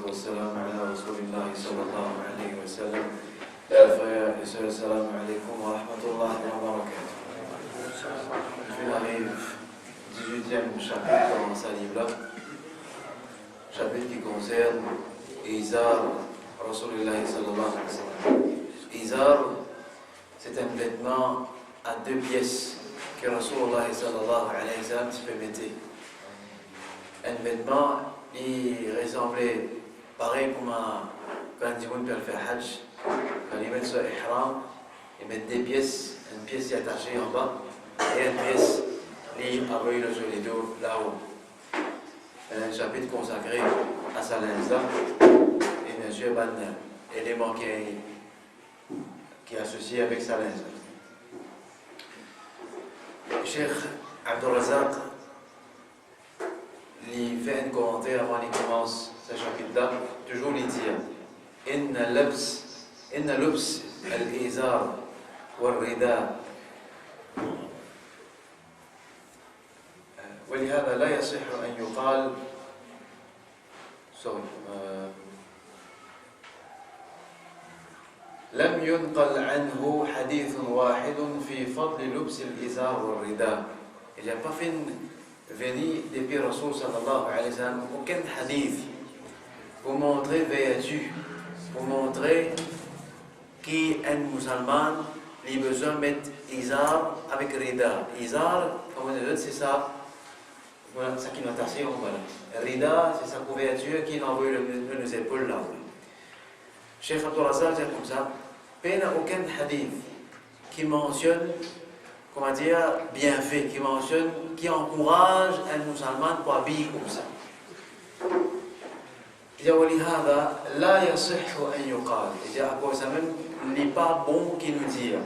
والسلام على رسول الله صلى الله عليه وسلم. Frères et sœurs, salam alaikum wa rahmatullahi wa barakatuh. On arrive au 18e chapitre dans sa livre-là, chapitre qui concerne Izar Rasulullah sallallahu alayhi wa sallam. Izar, c'est un vêtement à deux pièces que Rasulullah sallallahu alayhi wa sallam se permettait. Un vêtement qui ressemblait pareil comme quand ils vont faire Hajj, quand ils mettent sur ihram, ils mettent des pièces, une pièce qui est attachée en bas et une pièce qui envoyée sur les dos là-haut. Un chapitre consacré à sa linge-là et bien sûr un élément qui est associé avec sa linge. Cheikh Abdul Razak il fait un commentaire avant qu'il commence ce chapitre-là, toujours il dit إن لبس الإزار والرداء ولهذا لا يصح أن يقال لم ينقل عنه حديث واحد في فضل لبس الإزار والرداء. Il n'y a pas fait venir depuis Rasul sallallahu alayhi wa sallam aucun hadith pour montrer vertu, pour montrer qu'un musulman a besoin de mettre izar avec rida. Izar, comme on dit, c'est ça, voilà, ça qui nous attache, voilà. Rida, c'est sa couverture qui nous envoie nos épaules là. Cheikh Abdul Razak dit comme ça, il n'y a aucun hadith qui mentionne, comment dire, bien fait, qui mentionne, qui encourage un musulman pour habiller comme ça. Il dit, ولهذا لا يصح أن يقال. Il dit, à cause ça même, il n'est pas bon qu'il nous dise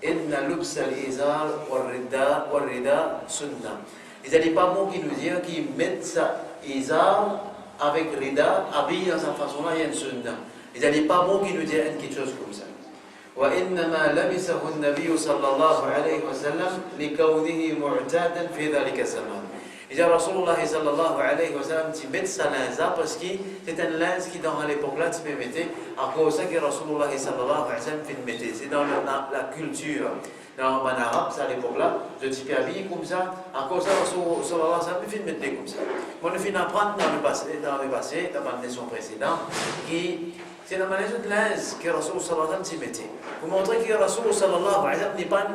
إن لبس الإزار والرداء سنة. Il dit, il n'est pas bon qu'il nous dise qu'il mette sa izar avec rida, habillé dans sa façon-là, il y a une sunna. Il dit, il n'est pas bon qu'il nous dise quelque chose comme ça. وإنما لبسه النبي صلى الله عليه وسلم لكونه معتادا في ذلك الزمان. Il dit Rasulullah sallallahu alayhi wa sallam tu mets sa linge parce que c'est un linge qui dans l'époque là tu peux mettre à cause que Rasulullah sallallahu alayhi wa sallam fait mettre. C'est dans la culture. Dans en arabe, c'est à l'époque là, je suis habillé comme ça, à cause de Rasulullah sallallahu alayhi wa sallam fait mettre comme ça. On a fait apprendre dans le passé, dans la nation précédente, qui c'est la manière de linge que Rasulullah sallallahu alayhi wa sallam mettait. Pour montrer que Rasulullah sallallahu alayhi wa sallam n'est pas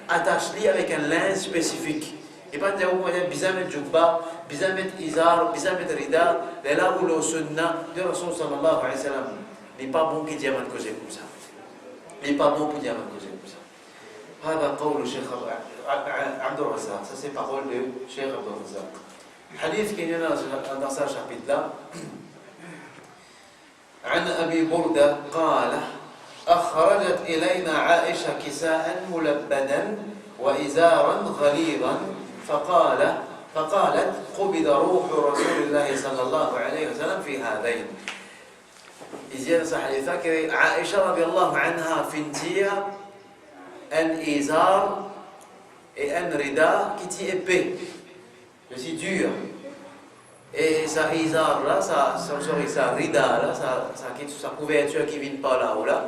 attaché avec un linge spécifique. Et pas de où on a besoin de jubba, besoin de izar, besoin de rida, et là où le sunna de Rasul sallallahu alayhi wa sallam n'est pas bon qu'il diamant cause comme ça. Il n'est pas bon pour diamant cause comme ça. هذا قول الشيخ عبد الرزاق. Ça c'est parole de Cheikh Abdul Razak. Hadith qui est dans ce chapitre là. عن أبي بردة قال أخرجت إلينا عائشة كساء ملبدا وإزارا غليظا فقالت قبض روح رسول الله صلى الله عليه وسلم في هذين. إذن صحيفة عائشة رضي الله عنها فنتيا un izar et un rida qui est épais, c'est dur. Et ça izar là, ça rida là, sa couverture qui vient par là-haut là,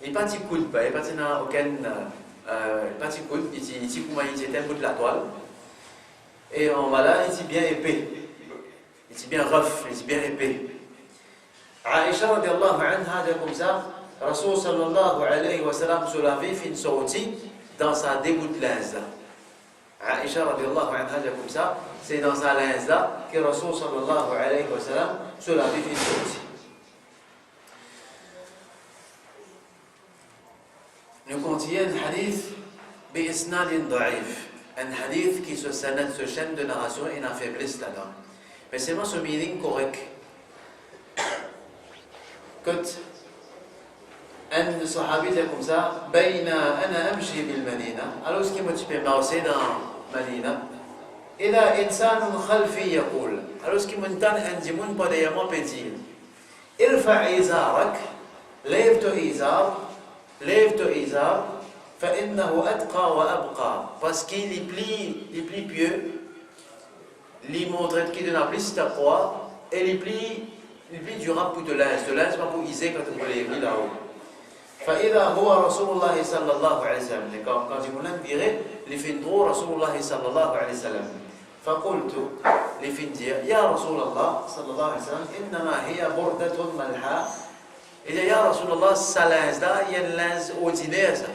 il n'est pas petit coup de pas, il n'est pas aucun petit coup, il est un bout de la toile. Et en bas là, il est bien épais, il est bien rough, il est bien épais. Aïcha radiallahu anha dit comme ça, Rasul sallallahu alayhi wa sallam se lavait fin sortie dans sa déboute linge là. Aïcha radiallahu anha dit comme ça, c'est dans sa linge là que Rasul sallallahu alayhi wa sallam se lavait fin sortie. Nous continuons un hadith bi-isnadin da'if. Un hadith qui se chaîne de narration et n'a faiblesse là-dedans. Mais c'est moi ce meaning correct. Quand un sahabi dit comme ça, Bayna ana amshi bil Madina, alors ce qui me fait marcher dans Madina, إذا إنسان خلفي يقول, alors ce qui m'entend un dimoun pas d'ailleurs peut dire, ارفع إزارك, lève ton izar, فإنه أتقى وأبقى, parce qu'il est plus pieux, il montre qu'il donne plus taqwa et il est plus durable pour te linge pas pour iser quand tu peux les là-haut. فإذا هو رسول الله صلى الله عليه وسلم quand ils m'ont viré les fins trop رسول الله صلى الله عليه وسلم فقلت les fins dire يا رسول الله صلى الله عليه وسلم إنما هي بردة ملحاء il dit يا رسول الله ça linge là il y a un linge ordinaire ça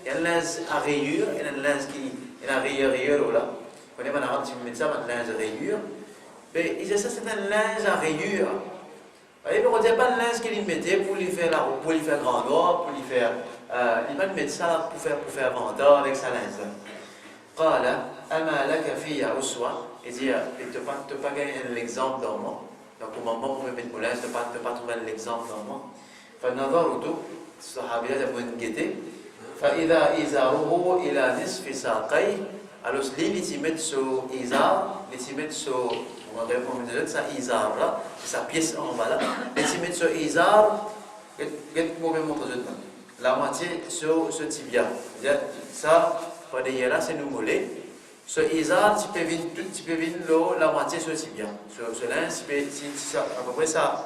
il y a un linge à rayures il y a un linge qui il y a un rayure là on est maintenant tu mets ça un linge à rayures mais il dit ça c'est un linge à rayures. Il ne retient pas le linge qu'il mettait pour lui faire grandeur, pour lui faire. Il va mettre ça pour faire vendeur avec sa linge. قال أما لك في أسوة. Il dit, tu n'as pas gagné l'exemple dans moi. Donc au moment où on met mon linge, tu n'as pas trouvé l'exemple dans moi. فنظرت الصحابيات يبغون guetter. فإذا إزاره إلى نصف ساقيه. Alors lui, il met sur Izar, il met sur on va ça Izar là, c'est sa pièce en bas là. Il met sur Izar, la moitié sur ce tibia. Ça, pour dire là, c'est nous mollets. Ce Izar, tu peux venir la moitié sur le tibia. Ce linge, c'est à peu près ça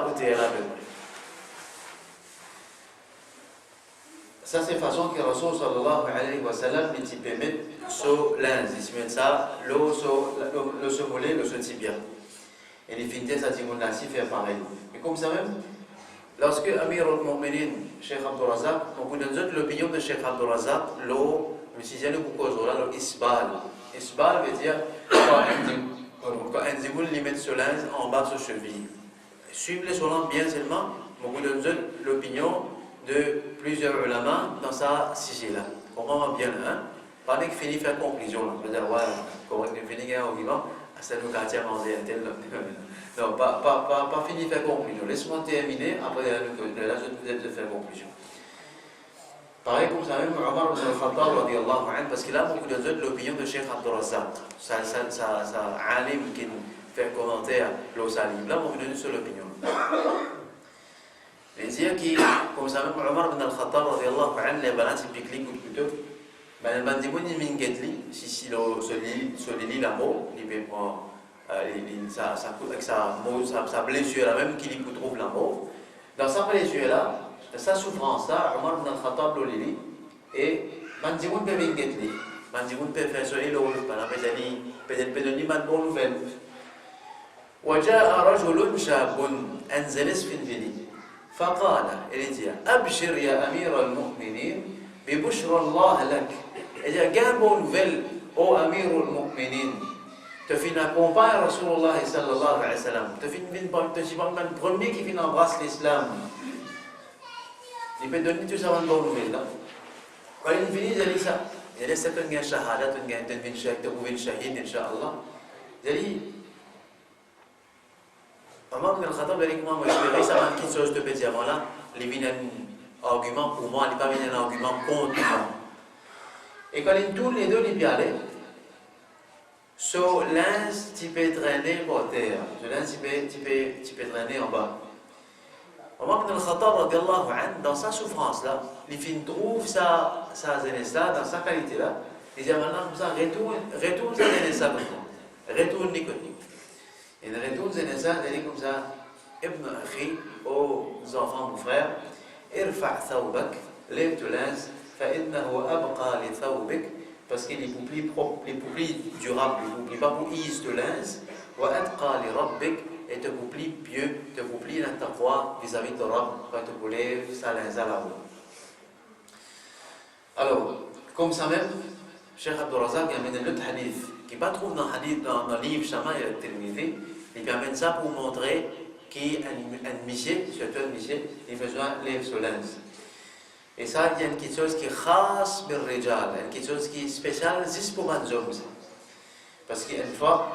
au terrain là. Ça, c'est la façon que Rasul sallallahu alayhi wa sallam il peut mettre sur linge. Il met ça, l'eau sur le mollet, le sur tibia. Et les fintés, ça dit qu'on a si fait pareil. Et comme ça même, lorsque Amir al-Mu'minin, Cheikh Abdul Razak, on vous donne l'opinion de Cheikh Abdul Razak, l'eau, le sixième beaucoup de là, l'isbal. Isbal veut dire quand un zimoul lui met ce linge en bas de cheville. Suivez les solants bien seulement, on vous donne l'opinion de plusieurs ulama dans sa sigil là. On comprend bien, hein? Pas qu'il finit faire conclusion là. Je veux dire, ouais, quand on finit un argument, c'est nous quartier à manger un tel. Non, pas fini faire conclusion. Laisse-moi terminer, après là, je vais te faire conclusion. Pareil comme ça même, Omar ibn al-Khattab, radiyallahu anhu, parce qu'il a beaucoup de l'opinion de Cheikh Abdul Razak. Ça, alim qui fait commentaire l'eau salim. Là, on vous donne sur l'opinion. Les dire qui, comme ça même, Omar ibn al-Khattab, radiyallahu anhu, les balances et piquent ou plutôt, ben, le bandimon, il mingetli, si le lit l'amour, il peut prendre, sa blessure là même qu'il trouve l'amour. Dans sa blessure là, sa souffrance là, Omar ibn al-Khattab, le lit, et bandimon peut mingetli, bandimon peut faire sur l'eau, peut-être donner une bonne nouvelle. وجاء رجل شاب أنزلس في الفيديو فقال إليتيا أبشر يا أمير المؤمنين ببشرى الله لك. إذا كان بونفيل أو أمير المؤمنين تفين accompagne رسول الله صلى الله عليه وسلم تفين من premier qui vient embrasser l'islam. Il peut donner tout ça en bonne nouvelle là. Quand il finit il dit ça. Il dit c'est une shahada, une shahid Inch'Allah. Il dit Omar ibn al-Khattab avec moi, je ça m'a quelque chose de petit avant là, il vient un argument pour moi, il n'est pas venu un argument contre moi. Et quand ils tous les deux les pieds allaient, sur l'un, tu peux traîner par terre, sur l'un, tu peux traîner en bas. Omar ibn al-Khattab, radiallahu anhu, dans sa souffrance là, il trouve sa jeunesse là, dans sa qualité là, il dit maintenant comme ça, retourne sa jeunesse là, retourne l'économie. Et le retour de Nézan, il dit comme ça, Ibn Akhi, aux enfants, mon frère, Irfa' thawbak, lève ton linge, fa'innahu abqa li thawbik, parce qu'il est plus durable, il ne pas pour is de linge, wa atqa li rabbik, et te plus pieux, te plus dans ta foi vis-à-vis de Rabb, quand tu voulais sa linge à la haut. Alors, comme ça même, Cheikh Abdul Razak a amené l'autre hadith, qui ne pas trouve dans le livre Shama et le Tirmidhi. Il amène ça pour montrer qu'un monsieur, surtout un monsieur, il a besoin de lève sur linge. Et ça, il y a quelque chose qui est khas bir rijal, quelque chose qui est spécial juste pour les hommes. Parce qu'une fois,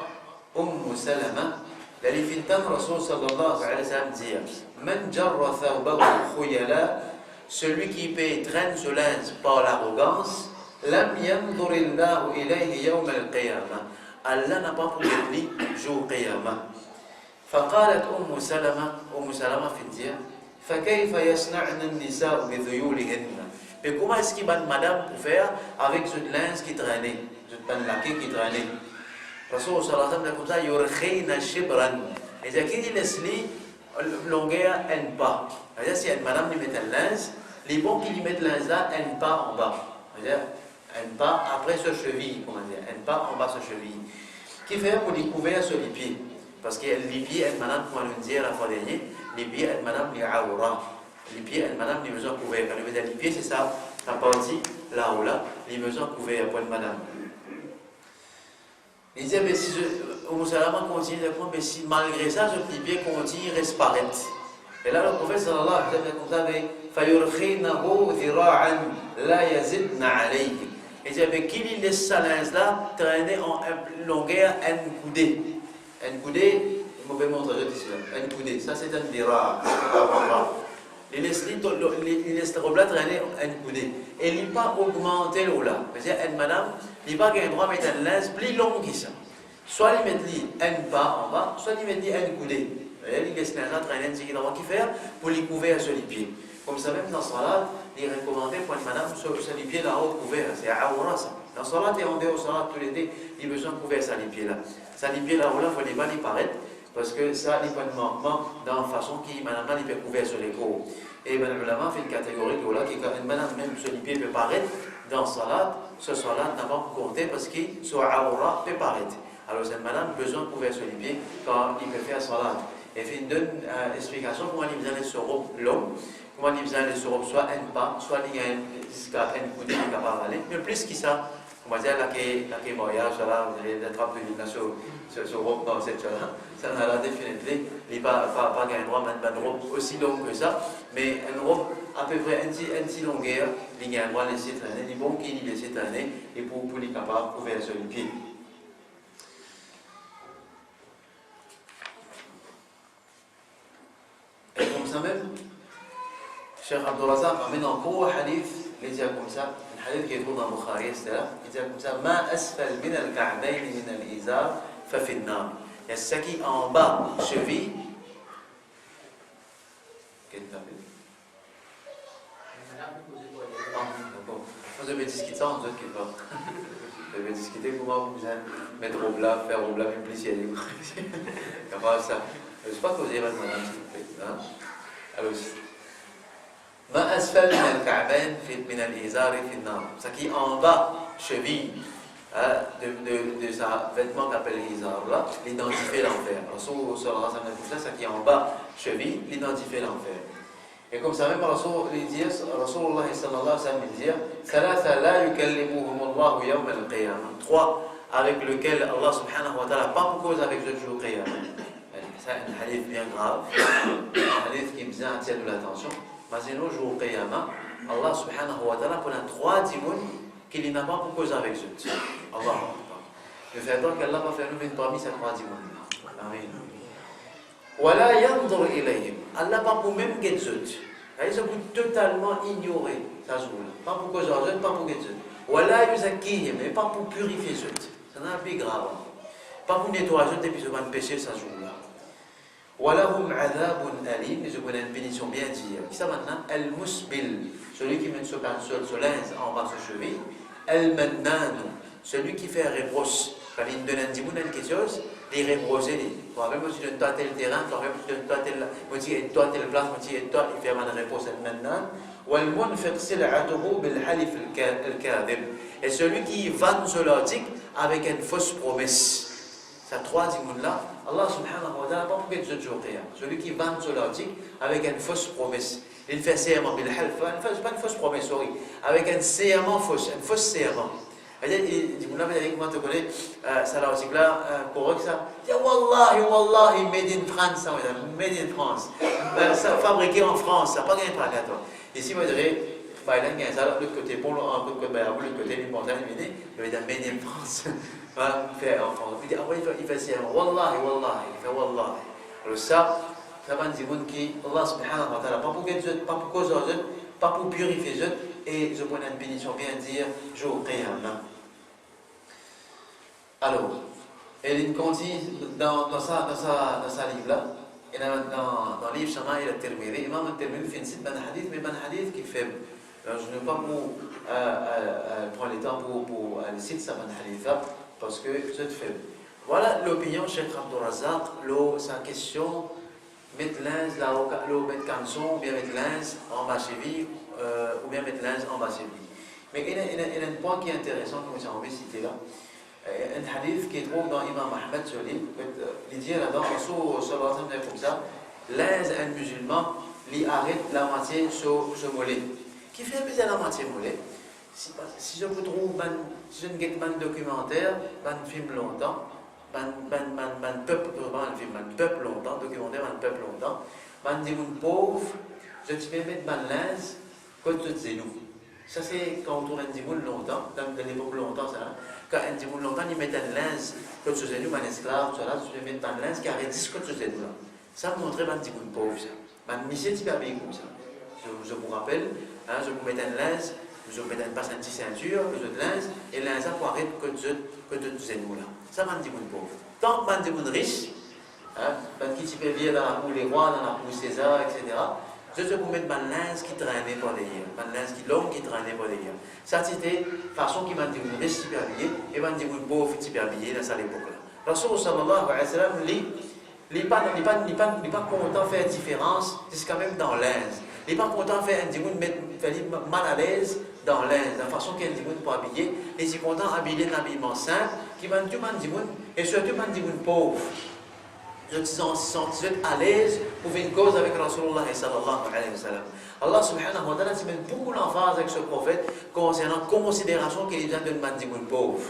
Salama, la Fintan Rasul sallallahu alayhi wa sallam dit Man jarra thawbahu khuyala, celui qui peut traîner ce linge par l'arrogance, lam yanzur illahu ilayhi yawm al-qiyamah. Allah n'a pas pour lui jour qiyamah. فقالت سلمة في الديار فكيف يصنعن النساء بذيولهن. Mais comment est-ce qu'il va madame pour faire avec ce linge qui traînait, ce laquais qui traînait? Rasul sallallahu alayhi wa sallam comme ça, yurkhina shibran. Et qu'il laisse lui longueur un pas. C'est-à-dire, si une madame lui met un linge, les bons qui lui mettent linge là, un pas en bas. C'est-à-dire, un pas après ce cheville, comment dire, un pas en bas ce cheville. Qui fait pour découvrir sur les pieds. Parce que les pieds, une madame, comme on dit à la fois dernière, les pieds, une madame, les aura. Les pieds, une madame, les besoins couverts. Quand on veut dire les pieds, c'est ça, la partie là ou là, les besoins couverts pour une madame. Il disait, mais si Salama continue d'apprendre, mais si malgré ça, ce pied continue, reste paraître. Et là, le prophète sallallahu alayhi wa sallam, comme ça, فَيُرْخِينَهُ ذِرَاعًا لَا يَزِدْنَ عَلَيْهِ. Il dit, mais qui laisse sa linge là traîner en longueur un coudé. Un coudé, je vais montrer ici là. Un coudé, ça c'est un dira. Il laisse la robe là traîner un coudé. Et il n'est pas augmenté là. C'est-à-dire, une madame, il n'a pas un droit de mettre un linge plus long que ça. Soit il met un pas en bas, soit il met un coudé. Il laisse la linge là traîner, c'est qu'il doit faire pour les couvrir sur les pieds. Comme ça, même dans la salade, il est recommandé pour une madame sur les pieds là-haut couverts. C'est à Aoura ça. Dans la salade et en dehors de la salade, tout l'été, il a besoin de couvrir ça les pieds là. Ça les pieds là-haut, il ne faut pas les paraître. Parce que ça, il n'y a pas de manquement dans la façon qui, madame, il peut couvrir sur les côtes. Et madame, fait une catégorie là, qui, quand une madame, même sur les pieds, peut paraître dans la salade, ce salade n'a pas compté parce qu'il, sur Aoura, peut paraître. Alors, cette madame a besoin de couvrir sur les pieds quand il peut faire salade. Et fait une explication comment il vient sur robe longue. Comment il faisait les robes, soit un pas, soit il y a un coup de capable d'aller. Mais plus que ça, on va dire la qui est voyage, là, vous allez l'attraper sur robe dans cette chose-là. Ça n'a pas définitivement, il n'y a pas un droit de robe aussi longue que ça, mais une robe à peu près un petit longueur, il y a un droit de laisser traîner, il est bon qu'il laisse traîner, et pour les capables de couvrir sur les pieds. Et comme ça même, Cheikh Abdul Razak ramène encore un hadith, il dit comme ça, un hadith qui est trouvé dans Bukhari, il dit comme ça, Ma asfal min al-ka'bayn min al-izar, fa fi an-nar. Il y a ce qui est en bas, cheville. Qu'est-ce que tu as fait? D'accord. Vous avez discuté ça, on ne dit pas. Vous avez discuté comment vous allez mettre au plat, faire au plat, même plus si elle est. Comment ça? Je ne sais pas que vous avez maintenant, s'il vous plaît. Alors, Ma asfal min al-ka'bayn min al-izar fi an-nar. Ce qui est en bas, cheville, de sa vêtement qu'appelle l'izar, là, l'identifier l'enfer. Rasoul sallallahu alayhi wa sallam, ce qui est en bas, cheville, l'identifier l'enfer. Et comme ça même Rasoul dit, Rasulullah sallallahu alayhi wa sallam dit, Thalatha la yukallimuhum Allah yawm al-qiyamah. 3 avec lequel Allah subhanahu wa ta'ala pas pour cause avec le jour qiyamah. C'est un hadith bien grave, un hadith qui besoin d'attirer de l'attention. Mais sinon, le jour qiyamah, Allah subhanahu wa ta'ala pour un 3 dimons qu'il n'a pas pour cause avec eux. Allah. Je fais donc qu'Allah va faire nous une parmi ces 3 dimons. Amen. Wala yandur ilayhim. Allah pas pour même get eux. Ils sont totalement ignorés. Ça joue là. Pas pour cause d'eux, pas pour get eux. Wala yuzakkihim, mais pas pour purifier eux. C'est un peu grave. Pas pour nettoyer eux et puis se van pécher, ça joue là. Walahum adhabun alim, je connais une bénédiction bien dire. Qui ça maintenant? Al-musbil, celui qui met sur linge en bas de cheville. Al-mannan, celui qui fait un rebrosse. Quand il donne un dimoun quelque chose, il rebrosse. Toi même si tu donnes toi tel terrain, toi même si tu donnes toi telle place, il fait un rebrosse al-mannan. Wal-munfiq sil'atuhu bil-halif al-kadhib. Et celui qui vend sur l'article avec une fausse promesse. Ces 3 dimouns-là, Allah subhanahu wa ta'ala pas pour qu'il se joue. Celui qui vend sur l'article avec une fausse promesse. Il fait serment, il pas une fausse promesse, sorry. Avec un serment fausse, une fausse serment. Il dit, vous avez comment te connais, ça l'article-là, correct ça. Il dit, Wallahi, made in France, made in France. Ça fabriqué en France, ça n'a pas gagné par là, toi. Ici, vous direz, il y a ça, de l'autre côté, pour l'autre côté, les montagnes, il y a made in France. Fait en France. Il dit, ah oui, il fait ça. Wallahi, il fait Wallahi. Alors ça va dire qui, Allah subhanahu wa ta'ala, pas pour qu'ils pas pour cause d'eux, pas pour purifier eux, et je connais une bénédiction bien dire, jour qiyamah. Alors, il continue dans sa livre-là, et dans le livre Shama il a terminé. Imam al-Tirmidhi fait une site d'un hadith, mais un hadith qui est faible. Alors, je ne vais pas prendre le temps pour le site ça un hadith-là, parce que c'est faible. Voilà l'opinion de Cheikh Abdul Razak, sa question mettre linge là où mettre caleçon, ou bien mettre linge en bas cheville, ou bien mettre linge en bas cheville. Mais il y a un point qui est intéressant que j'ai envie de citer là. Un hadith qui est trouvé dans Imam Ahmed sur l'île, il dit là-dedans, Sallallahu alayhi comme ça, linge un musulman, il arrête la moitié sur mollet. Qui fait plaisir la moitié mollet? Si je vous trouve, si je ne get un documentaire, un film longtemps, un peuple longtemps, documentaire, un peuple longtemps, un dit pauvre, je te fais mettre un linge contre toutes les nous. Ça c'est quand on tourne un dimoun longtemps, dans l'époque longtemps, ça, quand un dimoun longtemps, ils mettent un linge contre ses genoux, un esclave, ça là, tu mets un linge qui arrête 10 contre ses genoux là. Ça montrait un dimoun pauvre, ça. Un monsieur qui habillé comme ça. Je vous rappelle, hein, je vous mets un linge, je vous mets un passe un petit ceinture, je vous linge, et linge ça pour arrêter contre ses genoux là. Ça un dimoun pauvre. Tant que un dimoun riche, hein, qui tu peux vivre dans la cour les rois, dans la cour César, etc. Je te vous mettre un linge qui traînait pas derrière, un linge qui long qui traînait pas derrière. Ça c'était façon qui m'a dit vous riche super habillé et m'a dit vous pauvre super habillé dans cette époque-là. Rasoul sallallahu alayhi wa sallam n'est pas content de faire différence, c'est quand même dans linge. Il n'est pas content de faire un dimoun mettre mal à l'aise dans linge, la façon qu'il y a un dimoun pour habiller, et il est content d'habiller un habillement simple qui m'a dit un dimoun et surtout un dimoun pauvre. Je suis à l'aise pour faire une cause avec Rasulullah sallallahu alayhi wa sallam. Allah subhanahu wa ta'ala met beaucoup l'emphase avec ce prophète concernant la considération qu'il y a d'un mandimoun pauvre.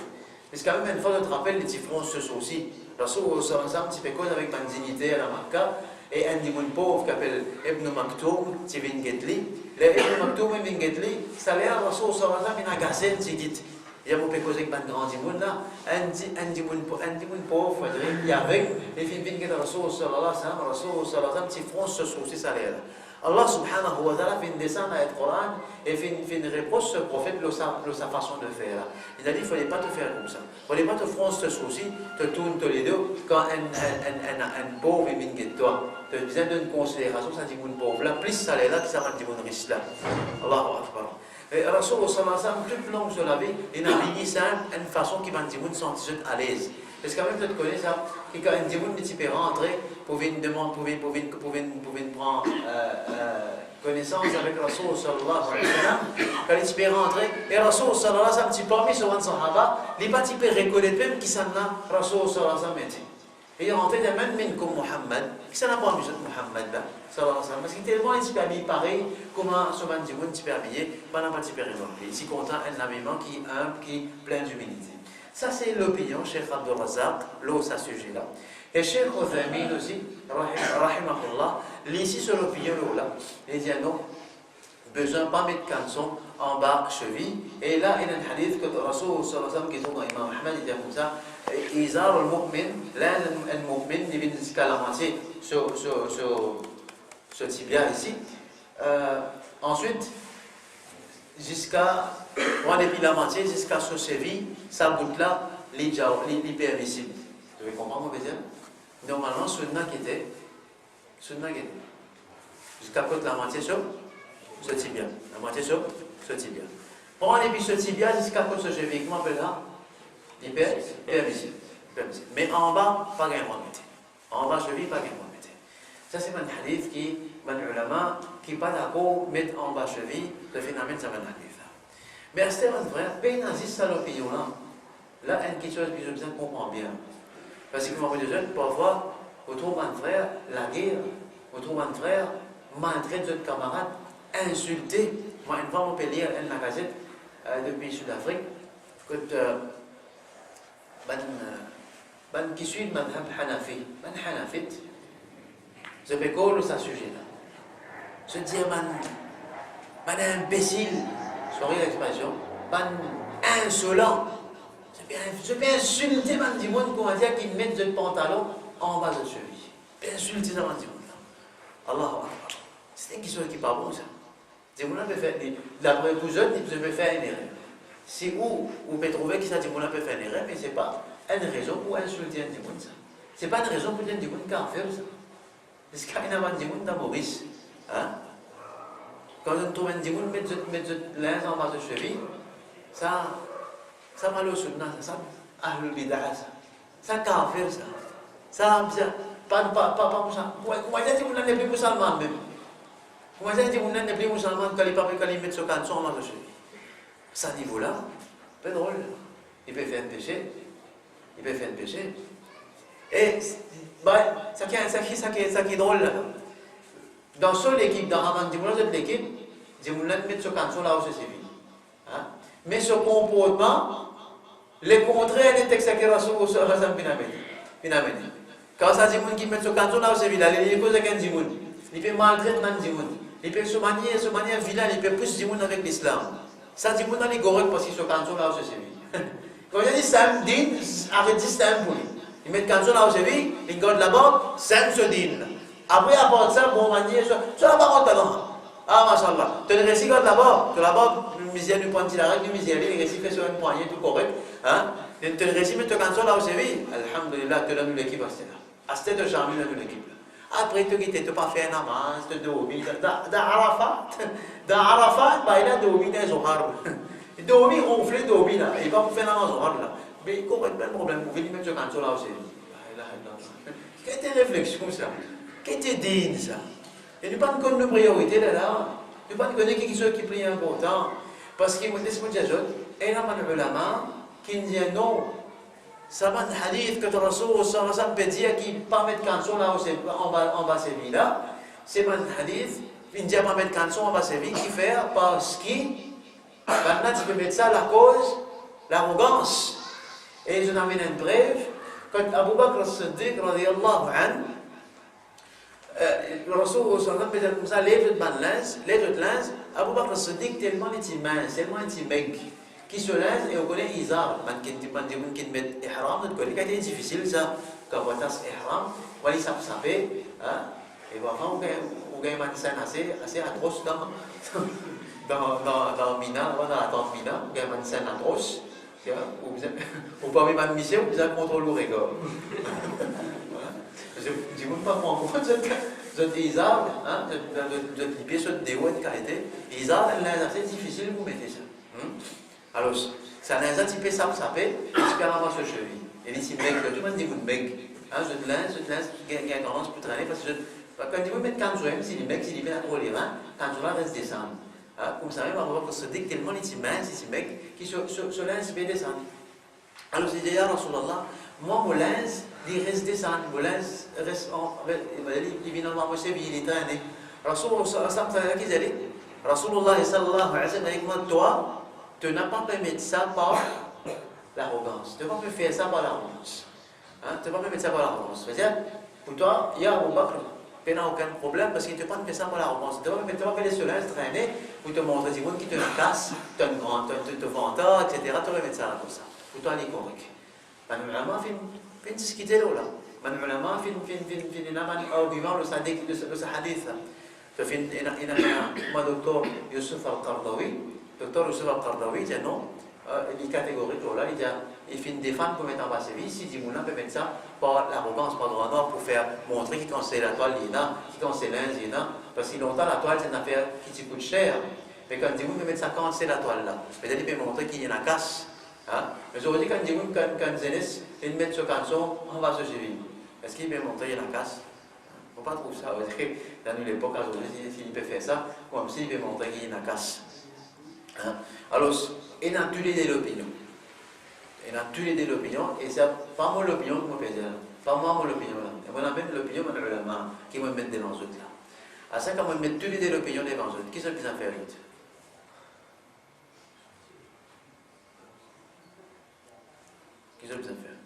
Mais c'est quand même une fois de te rappeler, les petits fronts se soucient. Rasulullah sallallahu alayhi wa sallam fait cause avec une dignité à la Makkah et un dimoun pauvre qui s'appelle Ibn Maktoum, qui vient de Getli. Ibn Maktoum et Getli, ça l'air Rasulullah sallallahu alayhi wa sallam, il a agacé, il dit. Il y a mon pécose avec un grand dimoun là, un dimoun pauvre, il y a avec, et puis il y a Rasul sallallahu alayhi wa sallam, petit front se soucie ça l'air. Allah subhanahu wa ta'ala fait une descente à le Coran et fait une réponse au prophète de sa façon de faire. Il a dit, il ne fallait pas te faire comme ça. Il ne fallait pas te froncer, te souci, te tourner tous les deux quand un pauvre est venu de toi. Tu as besoin d'une considération, ça dit un pauvre là, plus ça l'est là, que ça va dire un riche là. Allahu Akbar. Et Rasul sallallahu alayhi wa sallam, tout le long de la vie, il a habillé ça d'une façon qui va dire un sentir à l'aise. Parce que quand même, tu connais ça, que quand un dimoun peut rentrer pour venir prendre connaissance avec Rasul sallallahu alayhi wa sallam, quand il peut rentrer, et Rasul sallallahu alayhi wa sallam, parmi ce sahaba, il pas reconnaître même qui s'en a Rasul sallallahu alayhi wa sallam. Et il est rentré dans même min comme Muhammad, qui s'en a pas vu Muhammad là, sallallahu alayhi wa sallam, parce qu'il est tellement habillé pareil, comment ce dimoun est habillé, pas n'a pas remarqué. Ici, content un habillement qui est humble, qui est plein d'humilité. Ça, c'est l'opinion, Cheikh Abdul Razak, l'eau, à ce sujet-là. Et Cheikh Othaymin aussi, rahimahullah, ici sur l'opinion là, il dit non, besoin de pas mettre caleçon en bas cheville. Et là, il y a un hadith que Rasul sallallahu alayhi wa sallam qui est dans Imam Ahmed, il dit comme ça, Izar al-Mu'min, là, al-Mu'min, il vient jusqu'à la moitié sur ce tibia ici. Ensuite, jusqu'à, on est puis la moitié, jusqu'à ce cheville, sa bout là, l'hyper visible. Vous devez comprendre, mon bézien? Normalement, sunna qui était, jusqu'à côté la moitié sur ce tibia. La moitié sur ce tibia. On est puis ce tibia jusqu'à côté ce cheville, comment on appelle ça? Hyper visible. Mais en bas, pas gain remettre. En bas, cheville, pas gain remettre. Ça, c'est un hadith qui, un ulama, qui n'est pas d'accord mettre en bas cheville, le phénomène, c'est un hadith. Mais à ce moment vrai, bien insiste à l'opinion là, une question que je besoin de comprendre bien. Parce que, moi, je parfois, vous trouvez un frère, la guerre, vous trouvez un frère, maltraite votre camarade, insulté. Moi, une fois, on peut lire une gazette depuis Sud-Afrique, que qui suit le madhab Hanafi, je fais quoi sur ce sujet-là? Je dis, imbécile, sorry l'expression, insolent. Je peux insulter man du monde qu'on va dire qu'il met le pantalon en bas de cheville. Je peux insulter ça man du monde. Allahu Akbar. C'est une question qui n'est pas bon ça. Du monde peut faire, d'après vous autres, vous pouvez faire une erreur. C'est où vous pouvez trouver que ça du monde peut faire une erreur, mais ce n'est pas une raison pour insulter un du monde ça. Ce n'est pas une raison pour dire un du monde qu'à faire ça. Parce qu'il y a un du monde dans Maurice. Hein? Quand on trouve un du monde mettre le linge en bas de cheville, ça va le sunna, ça ahlul bid'ah, ça kafir, ça pas musulman. Comment dire que vous n'êtes plus musulman même? Comment dire que vous n'êtes plus musulman quand il parle quand il met ce canson en marche? Ça niveau-là, pas drôle. Il peut faire un péché. Il peut faire un péché. Et ça qui est drôle là. Dans seule équipe, dans Raman Dimoula, cette équipe, Dimoula met ce canson là où c'est civil. Mais ce comportement, les contraires des textes qui sont sur la Hassan Pinamedi. Quand ça dit qui met ce canton là au Séville, il cause avec un dimoun. Il peut maltraiter un dimoun. Il peut se manier vilain, il peut plus dimoun avec l'islam. Ça dimoun dans les gorek parce qu'il se canton là au Séville. Quand il dit Sam din, arrête dit Sam pour lui. Il met le canton là au Séville, il garde là-bas, Sam se din. Après, à part ça, bon manier, ça la parole talent. Ah, mashallah. Tu le récit là-bas, tu là-bas, le misère du point de la règle du misère, le récit fait sur une poignée tout correct. Tu le récit, mais tu canton là au Séville. Alhamdulillah, tu donnes l'équipe à ce là. C'était de charmer dans l'équipe. Après, tu n'as pas fait un namaz, tu as dormi. Dans Arafat, il a dormi dans les Zohar. Il a dormi, ronflé, dormi là. Il va pour faire un namaz Zohar là. Mais il n'y a pas de problème. Vous venez mettre ce canton là aussi. Quelle est réflexion ça? Quelle est digne ça? Il n'y a pas de priorité là. Il n'y a pas de connaître qui sont qui prient important. Parce qu'il y a des gens qui disent, il y a des ulama qui disent non. Ça va un hadith que le Rasoul sallallahu alayhi wa sallam peut dire qui ne peut pas mettre canson là en bas Séville là. C'est un hadith qui ne dit pas mettre canson en bas Séville qui fait parce que maintenant tu peux mettre ça à la cause, l'arrogance. Et je n'amène une preuve quand Abu Bakr as-Siddiq radiyallahu anhu le Rasoul sallallahu alayhi wa sallam peut dire comme ça, lève de linge, Abu Bakr as-Siddiq tellement il est mince, tellement il est maigre. Qui se lance et on connaît Izar, qui met ihram, on connaît c'est difficile ça, quand on tasse ihram, on va les saper, et vraiment on gagne une scène assez atroce dans Mina, dans la tente Mina, on gagne une scène atroce, on peut même misser, on peut contrôler le regard. Je ne dis pas comment cette Izar, de pied sur des hauts de qualité, Izar, c'est assez difficile pour mettre ça. Alors, ça n'a pas typé ça, et tu peux avoir ce cheville. Et ici, tout le monde dit vous mec. Je te lance, qui a tendance pour traîner, parce que quand tu veux mettre quand même, si les mecs, s'ils viennent à trop les reins, quand tu vas rester descendre. Comme ça, on va voir que ce dit tellement ici mince, ici mec, qui se lance et descendre. Alors, c'est déjà, Rasulallah, moi, mon lance, il reste descendre, mon lance reste il vient dans ma cheville, il est traîné. Rasulallah, sallallahu alayhi wa sallam, toi, tu n'as pas permis ça par l'arrogance. Tu n'as pas pu faire ça par l'arrogance. Tu n'as pas pu mettre ça par l'arrogance. C'est-à-dire, pour toi, il y a Abu Bakr, tu n'as aucun problème parce qu'il ne t'a pas fait ça par l'arrogance. Tu n'as pas fait cela traîner pour te montrer des gens qui te cassent, te vantent, etc. Tu vas mettre ça comme ça. Pour toi, il est correct. Les ulama fin discuter là. Les ulama fin argument le hadith. Le docteur Youssef Al-Qardawi, Docteur Youssef Al-Qardawi dit non, il est catégorique là, il fait une défense pour mettre en bas Séville, si Dimouna peut mettre ça par l'arrogance, par le droit nord, pour faire montrer qu'il conseille la toile, qu'il conseille l'un, parce que longtemps la toile c'est une affaire qui te coûte cher. Mais quand Dimouna peut mettre ça quand c'est la toile là, peut-être il peut montrer qu'il y a une casse. Mais aujourd'hui quand Dimouna, quand Zénis, il met ce canson en bas Séville, est-ce qu'il peut montrer qu'il y a une casse? Il ne faut pas trouver ça. Dans l'époque, aujourd'hui, s'il peut faire ça, comme s'il peut montrer qu'il y a une casse. Alors, il a tué de l'opinion. Il a tué de l'opinion, et c'est pas moi l'opinion que je peux dire. Pas moi l'opinion là. Et moi, j'appelle l'opinion de l'ulama qui me met devant eux là. À ça, quand on met tué de l'opinion devant eux, qui sont les affaires là? Qui sont les affaires?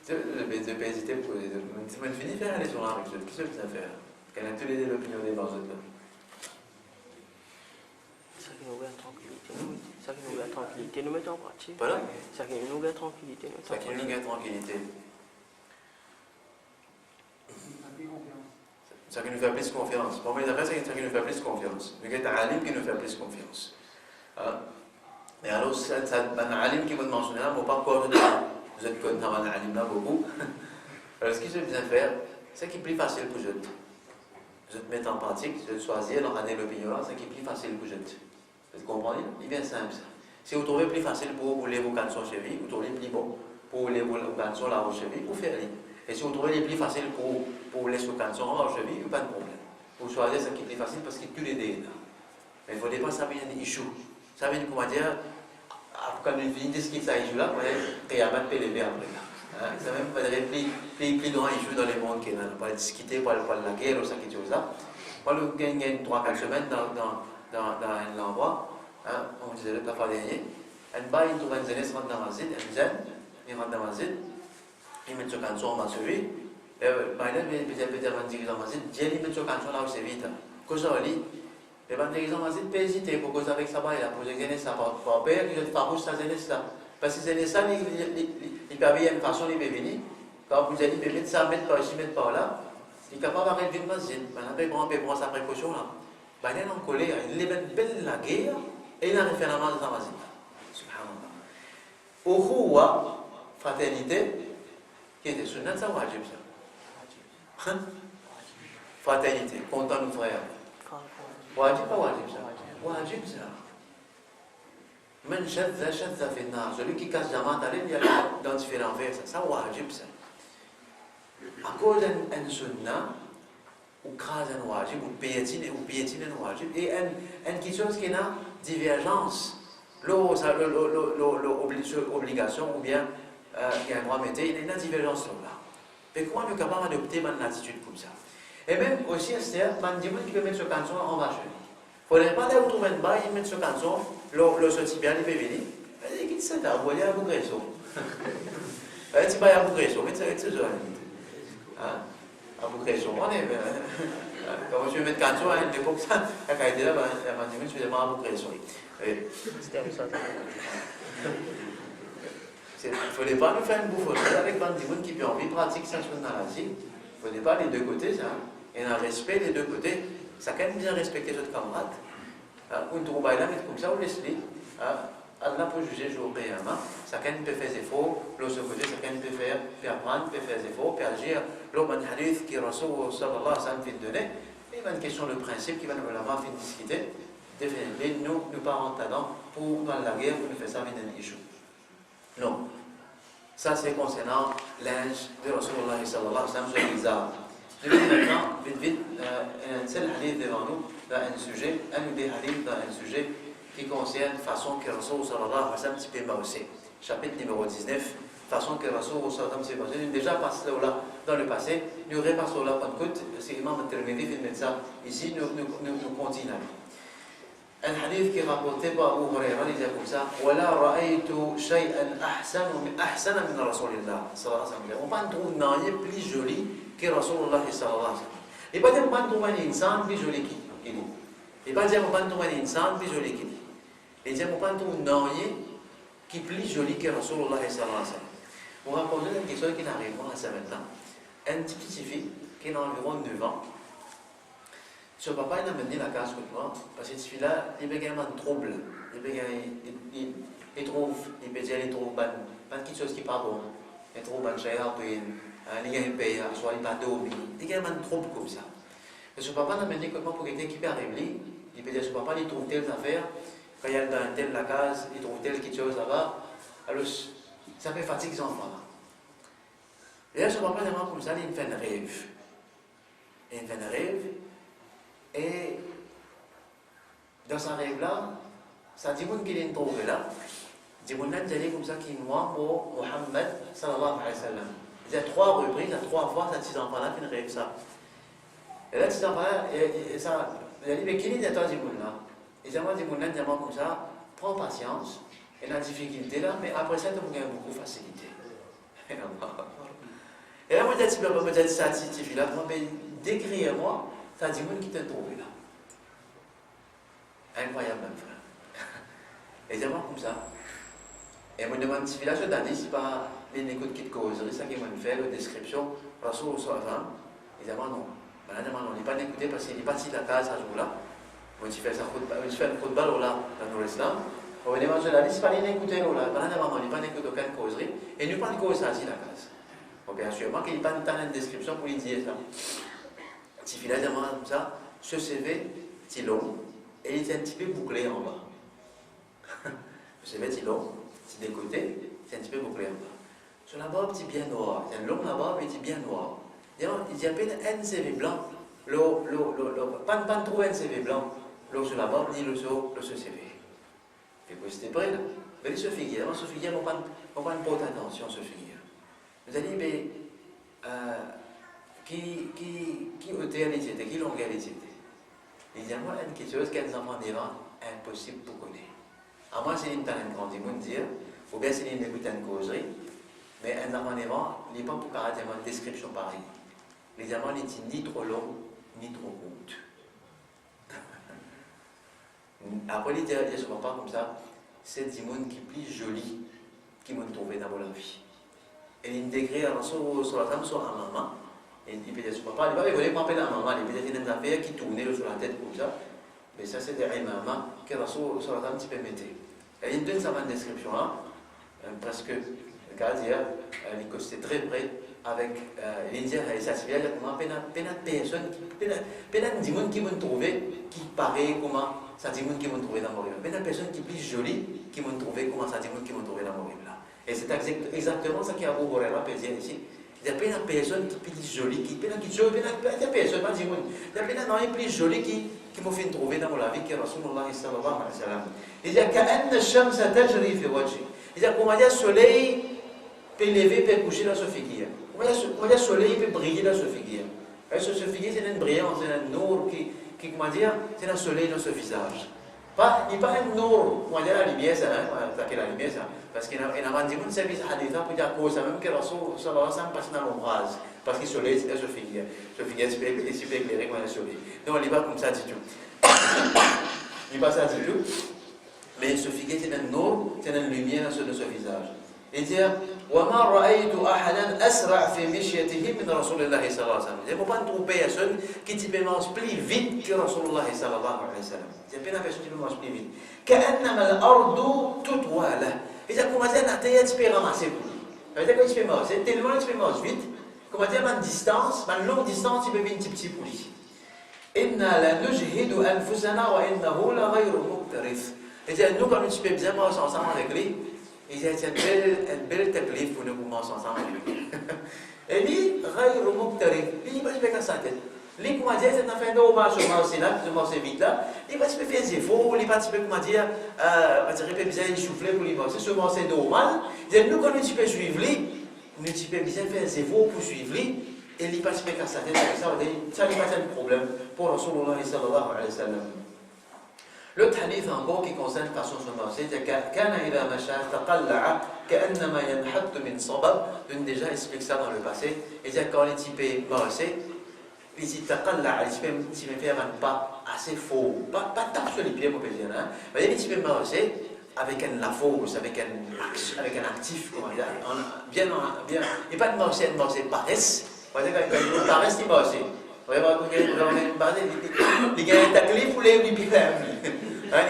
Je vais pas hésiter pour les autres. C'est une finie faire aller sur un avec eux. Qu'est-ce que ça fait? Qu'elle a tous les l'opinion des bons autres là. Ça qui nous met tranquillité. Ça qui nous met tranquillité. Nous mettons en pratique. Voilà. Ça qui nous met tranquillité. Ça qui nous met tranquillité. Ça qui nous fait plus confiance. Pour moi, les affaires, c'est ça qui nous fait plus confiance. Mais il y a un alim qui nous fait plus confiance. Mais alors, c'est un alim qui vous mentionne là, il ne faut pas encore vous êtes connu dans un alim là beaucoup. Alors, ce que je viens faire, c'est qui est plus facile pour je te mettre en pratique, je te choisir dans l'année l'opinion là, c'est qui est plus facile pour je te. Vous comprenez? Il est bien simple ça. Si vous trouvez plus facile pour rouler vos caleçons cheville, vous trouvez plus bon pour rouler vos caleçons là aux chevilles, vous faites rien. Et si vous trouvez les plus faciles pour rouler vos caleçons là aux chevilles, pas de problème. Vous choisissez ce qui est plus facile parce qu'il tue les dés. Mais il ne faut pas savoir qu'il y a des issues. Ça veut dire, comment dire, quand on finit de ce qui s'agit là, il y a pas de PLB après. Ça même pas de plus grand issue dans le monde qui est là. On va discuter pour la guerre ou ça qui est là. Moi, je gagne 3-4 semaines dans un endroit, on disait la fois dernière, un bail, il trouve un zénès, rentre dans la zid, un zen, il rentre dans la zid, il met sur canson, on va suivre, et il peut-être un dirigeant dans la zid, il met sur canson là où c'est vite. Qu'est-ce que ça dit? Et ben, dirigeant dans la zid, peut hésiter pour causer avec sa bail là, pour gagner sa part. Pour père, il fait farouche sa zénès là. Parce que zénès là, il peut avoir une façon, il peut venir. Quand vous allez mettre ça, mettre par ici, mettre par là, il est capable d'arriver dans la zid. Maintenant, il prend sa précaution là. Ben, il est en colère, il est belle la guerre, et il a un référendum dans la zid. Subhanallah. Ukhuwa, fraternité, qui est sunnat, ça wajib ça. Fraternité, content nos frères. Wajib pas wajib ça? Wajib ça. Men shadza fi nar. Celui qui casse la main, il y a dans différents vers, ça wajib ça. À cause d'un sunnat, ou crase un wajib, ou piétine un wajib, et une quelque chose qui a divergence. L'obligation ou bien il y a un droit métier, il y a une divergence là. Et comment on est capable d'adopter une attitude comme ça? Et même aussi, c'est-à-dire, il peut mettre ce canson en vache. Il ne faudrait pas aller retrouver une baille, il met ce canson, le sorti bien, il peut venir. Il dit, c'est un boyer à vous graisser. Il dit, à vous graisser, mais c'est ce genre. À vous graisser, on est. Quand je vais mettre canson, à l'époque, ça, à Kaïdé, là, je vais demander à vous graisser. C'était comme ça. Il ne fallait pas nous faire une bouffonnerie avec Bandimoun qui peut envie pratique ça dans la vie. Il ne fallait pas les deux côtés, ça. Il y a un respect des deux côtés. Ça quand même bien respecter votre camarade. Vous trouvez là, mais comme ça, vous laissez. Allah peut juger jour et main. Ça quand même peut faire des efforts. L'autre côté, ça quand même peut faire, peut apprendre, peut faire des efforts, peut agir. L'homme en hadith qui Rasoul sallallahu alayhi wa sallam fait donner. Il y a une question de principe qui va nous l'avoir fait discuter. Définitivement, nous pas en talent pour dans la guerre, pour nous faire ça avec un issue. Non. Ça, c'est concernant linge de Rasulullah sallallahu alayhi wa sallam sur les armes. Je vais maintenant, vite, un seul hadith devant nous, dans un sujet, un ou des hadiths dans un sujet qui concerne la façon que Rasulullah sallallahu alayhi wa sallam s'est marché. Chapitre numéro 19, façon que Rasulullah sallallahu alayhi wa sallam s'est marché. Nous déjà passé là dans le passé, nous repassons là en côte, c'est Imam Al-Tirmidhi qui met ça ici, nous continuons. Un hadith qui est rapporté par Abu Huraira, il dit comme ça, وَلَا رَأَيْتُ شَيْئًا أَحْسَنَ مِنْ رَسُولِ اللَّهِ صلى الله عليه وسلم. On ne trouve rien plus joli que Rasulullah sallallahu alayhi wa sallam. Il ne pas dire qu'on ne trouve un insan plus joli qu'il est. Il ne pas dire qu'on ne trouve un insan plus joli qu'il est. Il dit qu'on ne trouve rien qui est plus joli que Rasulullah sallallahu alayhi wa sallam. On va poser une question qui n'arrive pas à ça maintenant. Un petit fille qui a environ 9 ans. Son papa il a mené la case contre moi, parce que ce fille-là, il peut gagner un trouble. Il trouve quelque chose qui n'est pas bon. Il trouve un cher, il gagne un pays, soit il va dormir. Il gagne un trouble comme ça. Et son papa il a mené contre moi pour quelqu'un qui peut arriver. Il peut dire son papa, il trouve telle affaire. Quand il y a dans telle la case, il trouve telle quelque chose là-bas. Alors, ça fait fatiguer les enfants. Et là, son papa, il comme ça, il me fait un rêve. Il me fait un rêve. Et dans ce rêve-là, ça dit qu'il est trouvé là. Il dit comme ça qu'il est moi pour Muhammad sallallahu alayhi wa sallam. Il y a 3 reprises, il y a 3 fois, ces petits enfants-là qui rêvent ça. Et là, ces enfants-là, il a dit, mais qui est toi, Dimoun-là? Et j'ai dit, comme ça, prends patience, et la difficulté là, mais après ça, tu vas gagner beaucoup de facilité. Et là, moi, je dis, ça, cette fille-là, décrire-moi. Ça dit qui t'a trouvé là. Incroyable, même frère. Et j'ai comme ça. Et je me demande si là, je t'ai dit, c'est pas une écoute qui te causerie, ça qui m'a fait la description, Rasoul ou Soham. Et j'ai dit non. Il n'est pas écouté parce qu'il est parti de la case à ce jour-là. Je fais un coup de balle là, dans l'islam. On va demander, je c'est pas l'écouter là. Il n'est pas écouté aucune causerie. Et nous, pas de cause à la case. Bon, bien sûr, qu'il n'y a pas une description pour lui dire ça. Si il a demandé comme ça, ce CV, c'est long, et il est un petit peu bouclé en bas. c'est vrai, c'est long, c'est des côtés, c'est un petit peu bouclé en bas. Sur la barbe, c'est bien noir. C'est un long là-bas, mais c'est bien noir. Il y a à peine un CV blanc. Pas trop un CV blanc. L'eau sur la barbe, ni le CV. Et puis c'était prêt là. Mais ce figure, on prend pas attention à ce figure. Vous allez dire, mais qui hauteur les était, qui longueur les était. Il y a moi une quelque chose qu'un enfant d'Iran impossible pour connaître. À moi, c'est une grand dire, ou bien c'est une écoute une causerie. Mais un enfant d'Iran, il n'est pas pour caractère une description pareille. Les diamants n'étaient ni trop longs, ni trop courts. Après, il dit souvent pas comme ça, c'est des gens qui plus jolis qui m'ont trouvé dans la vie. Et il décrit sur la table, sur la maman. Et il peut dire sur papa, il va rigoler pour appeler la maman. Il peut dire qu'il y a des affaires qui tournaient sur la tête comme ça. Mais ça, c'est des maman qui sur la table, tu peux mettre. Et il donne sa description là, parce que c'était très près avec l'Indien et ça se fait comment personne qui vont trouver qui paraît comment ça dit qui vont trouver dans mon rêve. Une personne qui est plus jolie qui vont trouver comment ça dit qui vont trouver dans mon rêve là. Et c'est exactement ça qui a beau là ici. Il y a plein de personnes qui sont plus jolies, qui sont plus jolies, il y a personne, pas dit il y a plein de plus jolies qui m'ont fait trouver dans la vie qui est Rasulullah sallallahu alayhi wa sallam. Il y a كأن الشمس تجري في وجهه. Il y a comment dire le soleil peut lever, peut coucher dans ce figuier. Comment dire le soleil peut briller dans ce figuier. Ce figuier c'est une brillance, c'est un nour qui comment dire, c'est un soleil dans ce visage. Il n'est pas un nour, comment dire la lumière, ça, la lumière, ça. Parce qu'il y a un dit un service hadith pour dire que ça même que Rasul sallallahu alayhi wa sallam passe dans l'ombrage. Parce que le soleil c'est ce figuier. Ce figuier c'est super éclairé comme le soleil. Donc il n'est pas comme ça du tout. Il n'est pas ça du tout. Mais ce figuier c'est un nour, c'est une lumière dans ce visage. Il dit وما رأيت أحدا أسرع في مشيته من رسول الله صلى الله عليه وسلم. Il ne faut pas trouver personne qui marche plus vite que Rasulullah sallallahu alayhi wa sallam. Il n'y a pas personne qui marche plus vite. كأنما الأرض تطوى له. Il dit comment dire la terre tu peux ramasser pour lui. Ça veut dire que tu peux marcher tellement tu peux marcher vite. Comment dire une distance, une longue distance tu peux venir petit pour lui. إنا لنجهد أنفسنا وإنه لغير مكترث. Il dit nous quand tu peux bien marcher ensemble avec lui. Il y a un bel taklif pour nous commencer ensemble avec lui. Et lui, il va se faire sa tête. Lui, comment dire, c'est une affaire de hommage au marché là, de marcher vite là. Il va se faire des efforts, il va se faire, comment dire, bien essouffler pour lui marcher. Ce marché de hommage, nous, quand nous peux suivre lui, nous peux bien faire des efforts pour suivre lui, et il va se faire sa tête avec ça, ça n'est pas un problème pour Rasulullah sallallahu alayhi wa sallam. Le hadith encore qui concerne la façon de se marcher, c'est كان إذا مشى تقلع كأنما ينحط من صبب. Donc déjà explique ça dans le passé. Et dit quand les types marcher, ils disent تقلع, les types faire un pas assez fort, pas tape sur les pieds pour dire, hein. Mais les types marcher avec la force, avec un actif, comment dire, bien, et pas de marcher paresse. Par exemple quand il paresse, il marche. Il y a un taklif pour les pieds.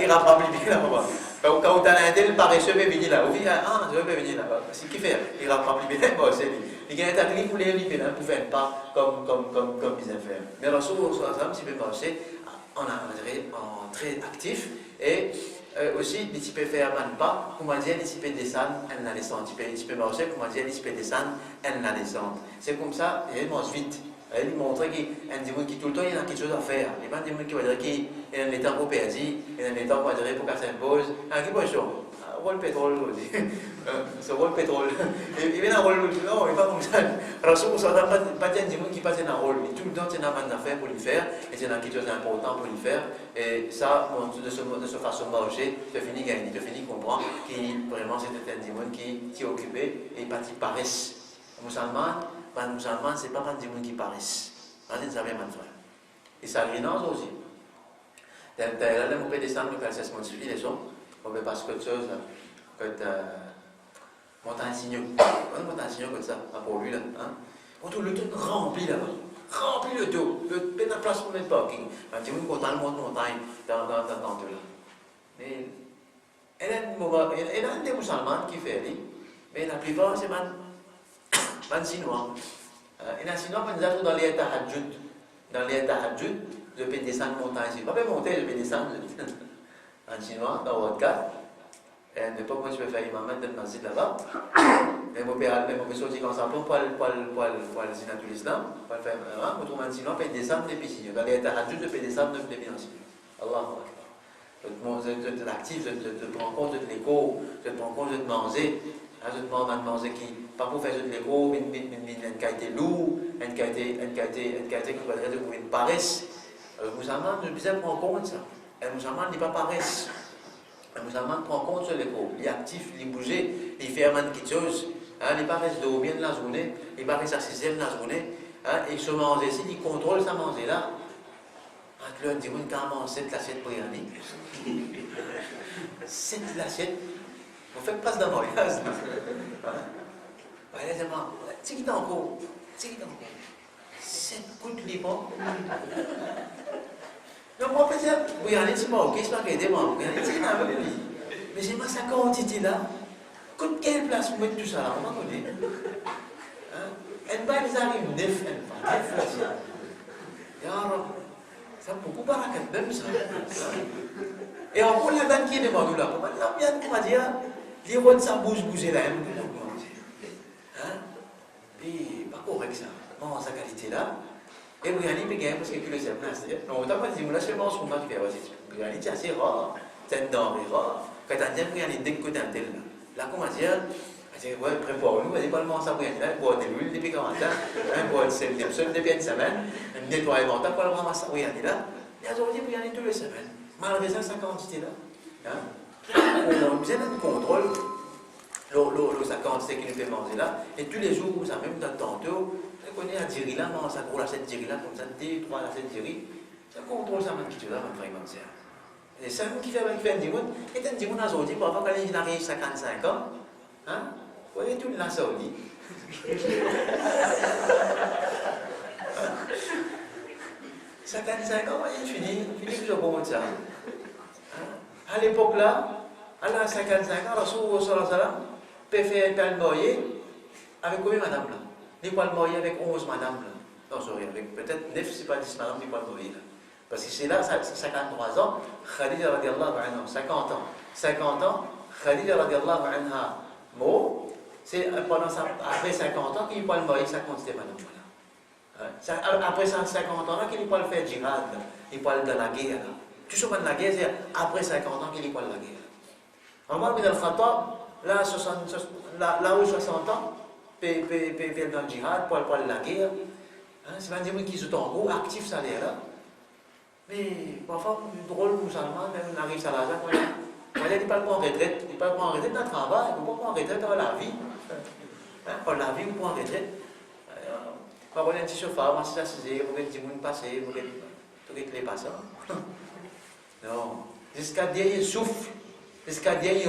Il rattrape les pieds là-bas. Quand on a un tel paresseux, il venir là. Je vais venir là-bas. C'est qui fait? Il rattrape les pieds. Il y a un taklif pour les pieds pour faire pas comme ils aiment faire. Mais Rasul sallallahu si peut marcher en très actif et aussi il peut faire un pas, comment dire, il peut descendre en la descente. Il peut marcher, comment dire, il peut descendre en la descente. C'est comme ça, il marche vite. Il montre qu'il y a un démon qui tout le temps il a quelque chose à faire. Il n'y a pas un démon qui va dire qu'il y a un état pour perdre, il y a un état pour dire pour faire sa pause. Qui peut changer? Rôle pétrole aussi. Ce rôle pétrole. Il vient un rôle, non, il n'est pas comme ça. Rasul ne s'entend pas un démon qui passe un rôle. Mais tout le temps, il y a une affaire pour lui faire et il y a quelque chose d'important pour lui faire. Et ça, de ce façon de marcher, tu finis gagner, tu finis comprendre que vraiment c'était un démon qui est occupé et pas qui paresse. Musulman, ce n'est pas des gens qui paraissent. C'est ça, bien, mon frère. Et ça grinance aussi. Là, on peut descendre le calcès montifié, les sons. On peut passer quelque chose, que montagne signaux. On monte un signaux comme ça, pour lui, là. On trouve le tout rempli là-bas. Rempli le tout. Le peine à place pour mettre parking. Un petit peu content, le montagne dans tout là. Mais il y a des musulmans qui font, mais la plupart, c'est man chinois. Il y a un chinois qui nous dans les tahajjud. Dans les tahajjud, je peux descendre montagne. Je ne peux pas monter, je peux descendre. Un chinois, dans votre cas. Et à l'époque, moi, je peux faire imam dans le masjid là-bas. Mais mon père, je sorti comme ça pour le zinatul islam, pour le faire imam, pour trouver un sinon, payer des âmes des piscines. Dans les tahajjud, je paye des âmes des financiers. Allahu Akbar. Je te l'active, je te prends compte de l'écho, je te prends compte de te manger. Je te prends de manger qui, pas pour faire de l'écho, une qualité lourde, une qualité qu'on va dire une paresse. Le musulman, je besoin prendre compte de ça. Le musulman n'est pas paresse. Le musulman prend compte de l'écho. Il est actif, il bouge, il fait quelque chose. Il n'est pas resté dormir de la journée, il n'est pas resté assisté de la journée. Il se mange ici, il contrôle sa manger là. Quand on dit qu'on a 7 assiettes pour y aller. 7 assiettes. On fait pas de mariage. C'est qui encore? 7 coups de liban. Donc, moi, peut-être, vous y allez, c'est pas ok, c'est pas qu'il y a des membres. Mais j'ai ma sa quantité là. Quelle place vous mettez tout ça là? On va connaître. Elle va les arriver 9 places. Ya Rab, ça beaucoup barakat même ça. Et encore la dame qui est devant nous là, comment on va dire, les rois de sa bouger là, et pas correct ça. Non, sa qualité là. Et vous allez bien parce que le sait pas. Non, on t'a pas dit, moi là seulement ce qu'on m'a fait, vous allez dire c'est rare, c'est une denrée rare. Quand on dit vous allez décoder un tel là. Là, comment dire, ouais, prépare-nous, on dit pas le moment ça vous allez là, boire de l'huile depuis 40 ans, boire de sel depuis une semaine, nettoyer le mental, pas le moment ça vous allez là. Et aujourd'hui, vous y allez toutes les semaines. Malgré ça, sa quantité là. On a besoin d'un contrôle. Sa quantité qu'il nous fait manger là, et tous les jours, vous avez même tantôt, vous connaissez un diri là, ça court la cette diri là, comme ça, 2, 3 la cette diri, ça contrôle ça, qui tu là, mon frère, mon frère. Et c'est vous qui fait un dimoun, et un dimoun aujourd'hui, parfois quand il arrive 55 ans, hein, vous voyez tout là, ça au lit. 55 ans, il finit toujours bon ça. À l'époque là, à la 55 ans, Rasoul sallallahu alayhi wa sallam, peut faire un moyen avec combien madame là? Il peut le moyen avec 11 madame là. Non, sorry, avec peut-être 9, c'est pas 10 madame, il peut le moyen là. Parce que c'est là, 53 ans, Khadija radiallahu anha, 50 ans. 50 ans, Khadija radiallahu anha, mort, c'est après 50 ans qu'il peut le moyen 50 madame là. Après 50 ans là, qu'il peut le faire djihad, il peut le dans la guerre là. Tu sais pas dans la guerre, c'est après 50 ans qu'il peut la guerre. Omar bin al-Khattab, là où 60 ans, fait dans le djihad, pour la guerre. C'est pas des gens qui sont en gros actifs, ça là. Mais parfois, drôle, musulman, même on arrive à l'âge, il ne peut pas prendre retraite, il ne peut pas prendre retraite dans le travail, il ne peut pas prendre retraite dans la vie. Pour la vie, on prend retraite. Par exemple, un petit chauffeur, on s'est assisé, on va dire, on va passer, on va dire, les passants. Non. Jusqu'à dernier souffle, jusqu'à dernier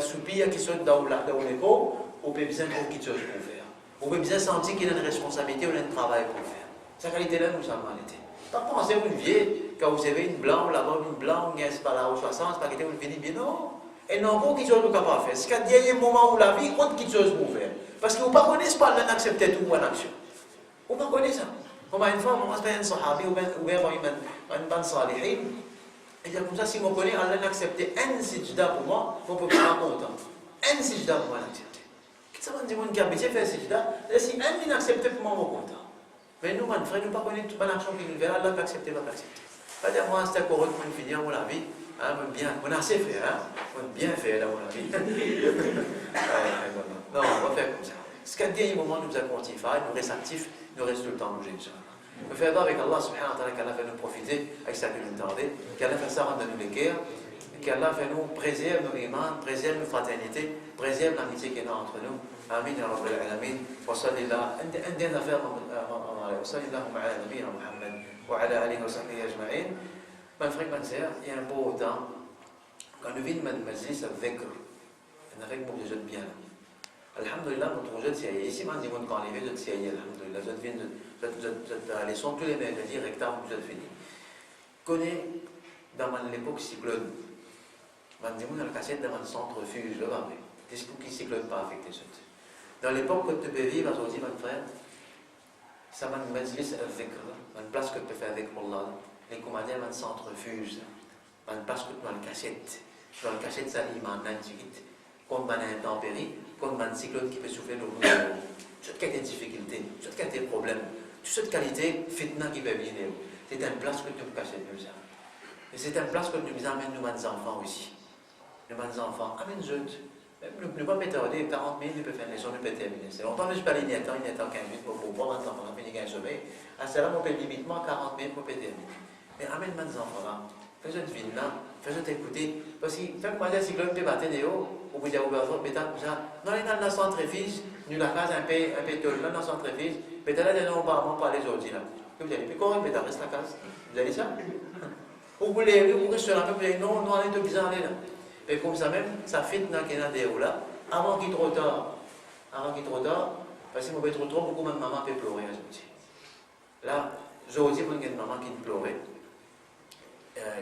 soupir qui sont dans l'écho, on peut besoin de quelque chose pour faire. On peut besoin de sentir qu'il y a une responsabilité ou un travail pour faire. Sa qualité-là, nous sommes en été. Pas penser à une vieille, quand vous avez une blanche là-bas, une blanche, c'est pas là au 60, c'est pas quelque chose, vous venez bien, non. Elle n'a pas quelque chose pour faire. C'est qu'à dernier moment où la vie, on a quelque chose pour faire. Parce que vous ne connaissez pas l'accepter tout ou une action. Vous ne connaissez ça. Comme une fois, on a fait un sahabi ou un ban salihin. Et comme ça, si vous connaissez, Allah n'a accepté un sijda pour moi, vous ne pouvez pas être content. Un sijda pour moi, l'accepter. Qu'est-ce que ça veut dire qui a habitué à faire sijda? Si un n'a accepté pour moi, vous content. Mais nous, mon frère, nous ne connaissons pas l'action qui nous fait, Allah peut accepter, va pas accepter. C'est-à-dire, moi, c'était correct pour finir mon vie. On a assez fait, on a bien fait là, mon vie. Non, on va faire comme ça. Ce qu'à dernier moment, nous avons continué à faire, nous restons actifs, nous restons tout le temps bougés. Nous faisons avec Allah subhanahu wa ta'ala qu'Allah fait nous profiter avec ça que nous entendons, qu'Allah fait ça rendre nous les guerres, qu'Allah fait nous préserve nos imams, préserve nos fraternités, préserve l'amitié qu'il y a entre nous. Amin ya Rabbil Alamin. Wa sallallahu un dernier affaire wa sallallahu ala nabiyina Muhammad wa ala alihi wa sahbihi ajma'in. Mon frère, ma sœur, il y a un beau temps quand nous venons de majlis avec avec beaucoup de jeunes bien. Alhamdulillah, notre jeune c'est ici, man, dis-moi quand on est venu, c'est alhamdulillah, je viens de les sons tous les mercredis, rectable, je finis. Connais dans l'époque cyclone, man, dis-moi dans la cassette, dans le centre refuge, là, mais qu'est-ce qui cyclone pas avec tes autres? Dans l'époque que tu peux vivre, aujourd'hui, mon frère, ça m'a mis avec une place que tu peux faire avec Allah, les commandants, un centre refuge, une place que tu as la cassette. Tu dois le cacher de sa liman, contre une intempérie, contre un cyclone qui peut souffler dans le monde. Toutes les difficultés, toutes les problèmes, toute cette qualité, fitna qui peut venir. C'est une place que tu peux cacher de ça. Et c'est une place que nous amène nous les enfants aussi. Nous les enfants, amène jeunes. Ne pas mettre 40 minutes, nous peut faire une leçon, nous peut terminer. C'est longtemps que je parle, il y a 15 minutes pour voir les enfants, on finit un sommeil. À cela, on peut limitement 40 minutes pour terminer. Mais amène les enfants là, fais-le deviner là, fais-le t'écouter. Parce que, fais-moi dire, si l'homme peut battre des hauts, ou vous dire, comme ça, non, il y a dans le centre-fils, nous la case un peu tôt, là, dans le centre-fils, mais là, il y a un pas les autres là. Vous allez, puis comment il peut rester la case? Vous allez ça? Vous voulez, vous restez là, vous allez, non, non, allez de bizarre aller là. Et comme ça même, ça fait dans des hauts là, avant qu'il soit trop tard. Avant qu'il soit trop tard, parce que si vous êtes trop tard, beaucoup de maman peut pleurer aujourd'hui. Là, j'ai aussi pour une maman qui pleurait.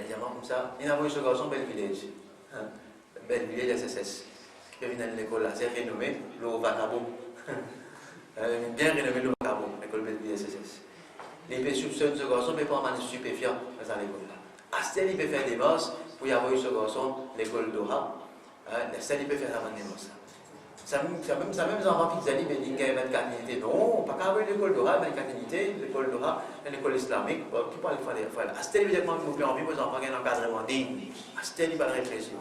Évidemment, comme ça, il y a un ce garçon, bel village. Bel village SSS. Qui vient à l'école là, c'est renommé, le Vacabo. Bien renommé le Vacabo, l'école bel village SSS. Les pays soupçonnent ce garçon, mais pas en manière stupéfiant dans l'école là. Astel, il peut faire des masses pour y avoir eu ce garçon, l'école d'Ora. Astel, il peut faire la manière de ça. Ça même enfants qui disent, mais il y a 24 unités. Non, pas qu'à avoir l'école d'Ora, 24 unités, l'école d'Ora, l'école islamique, qui parle de faire. Astel, évidemment, vous pouvez envie, vos enfants ont un encadrement digne. Astel, il va réfléchir.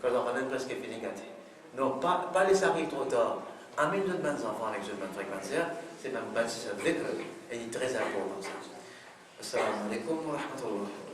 Quand les enfants sont presque finis gâtés. Non, pas laisser arriver trop tard. Amener d'autres enfants avec ce même fréquentaire, c'est même pas si ça veut dire qu'il est très important. Assalamu alaikum wa rahmatullah.